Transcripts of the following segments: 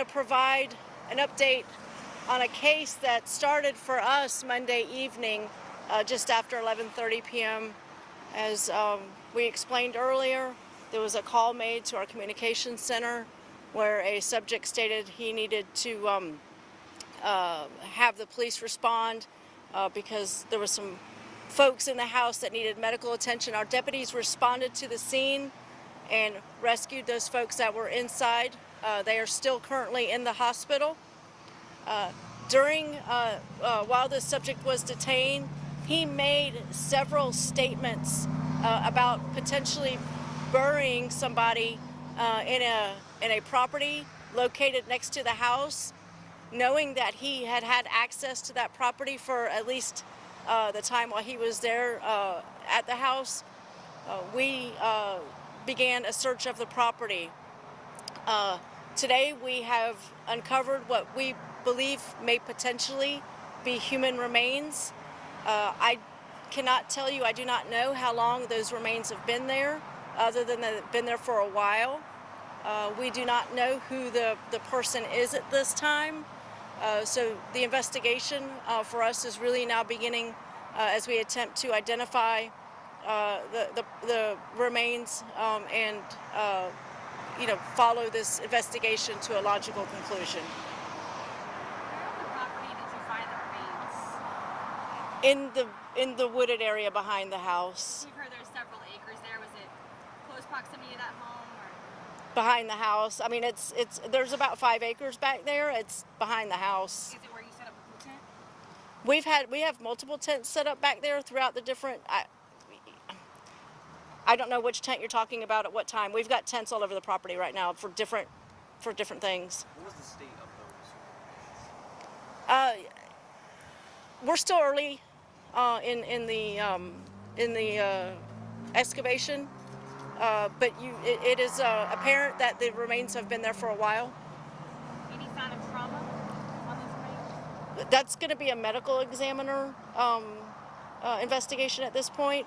To provide an update on a case that started for us Monday evening, just after 11:30 p.m. As we explained earlier, there was a call made to our communications center where a subject stated he needed to have the police respond because there were some folks in the house that needed medical attention. Our deputies responded to the scene and rescued those folks that were inside. They are still currently in the hospital. While this subject was detained, he made several statements about potentially burying somebody in a property located next to the house, knowing that he had had access to that property for at least the time while he was there at the house. We began a search of the property. Today we have uncovered what we believe may potentially be human remains. I cannot tell you, I do not know how long those remains have been there, other than that they've been there for a while. We do not know who the person is at this time. So the investigation for us is really now beginning as we attempt to identify the remains and follow this investigation to a logical conclusion. Where on the property did you find the remains? In the wooded area behind the house. You've heard there's several acres there. Was it close proximity to that home, or? Behind the house. I mean, there's about 5 acres back there. It's behind the house. Is it where you set up a tent? We have multiple tents set up back there throughout the different. I don't know which tent you're talking about at what time. We've got tents all over the property right now for different things. What was the state of those? We're still early in the excavation, but it is apparent that the remains have been there for a while. Any sign of trauma on those remains? That's going to be a medical examiner investigation at this point.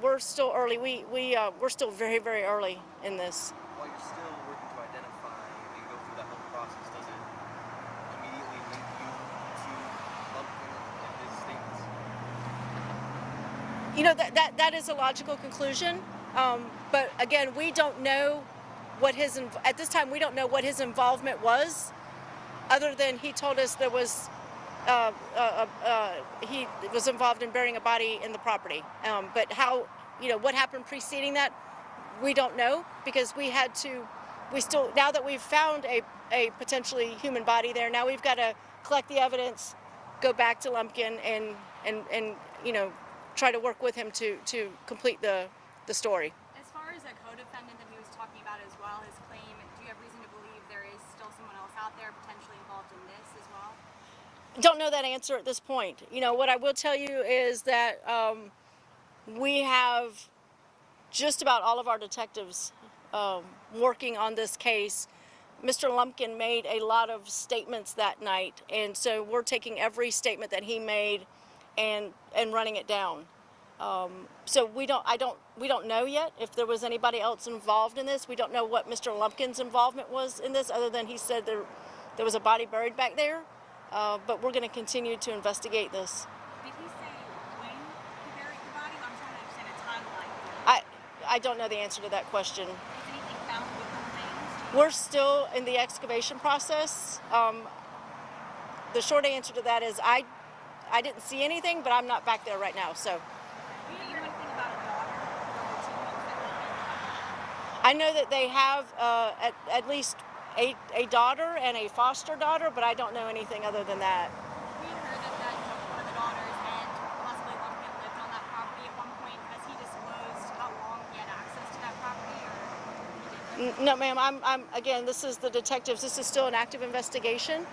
We're still early. We're still very, very early in this. While you're still working to identify and go through that whole process, does it immediately link you to Lumpkin and his statements? That is a logical conclusion. But again, we don't know what at this time we don't know what his involvement was, other than he told us there was he was involved in burying a body in the property. But how, what happened preceding that, we don't know, because now that we've found a potentially human body there, now we've got to collect the evidence, go back to Lumpkin and try to work with him to complete the story. As far as a co-defendant that he was talking about as well, his claim, do you have reason to believe there is still someone else out there potentially involved in this as well? Don't know that answer at this point. What I will tell you is that we have just about all of our detectives working on this case. Mr. Lumpkin made a lot of statements that night, and so we're taking every statement that he made and running it down. So we don't know yet if there was anybody else involved in this. We don't know what Mr. Lumpkin's involvement was in this, other than he said there was a body buried back there. But we're going to continue to investigate this. Did he say when he buried the body? I'm trying to understand a timeline. I don't know the answer to that question. Was anything found with the remains? We're still in the excavation process. The short answer to that is I didn't see anything, but I'm not back there right now. So. Do you know anything about a daughter or the 2 months that were in? I know that they have at least a daughter and a foster daughter, but I don't know anything other than that. We heard that one of the daughters and possibly Lumpkin lived on that property at one point. Has he disclosed how long he had access to that property, or he didn't? No, ma'am. I'm again. This is the detectives. This is still an active investigation.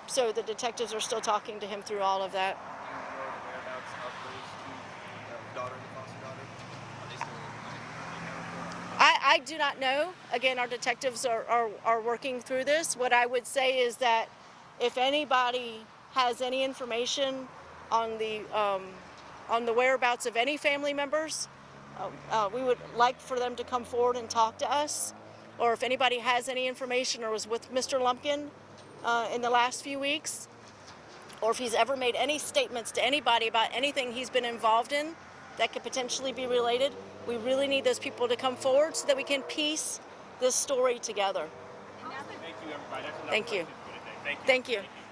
So the detectives are still talking to him through all of that. Do you know the whereabouts of those 2, the daughter and the foster daughter? Are they still I do not know. Again, our detectives are working through this. What I would say is that if anybody has any information on the whereabouts of any family members, we would like for them to come forward and talk to us. or if anybody has any information or was with Mr. Lumpkin in the last few weeks, or if he's ever made any statements to anybody about anything he's been involved in that could potentially be related, we really need those people to come forward so that we can piece this story together. Thank you, everybody. That's enough Thank you. questions for today. Thank you. Thank you. Thank you.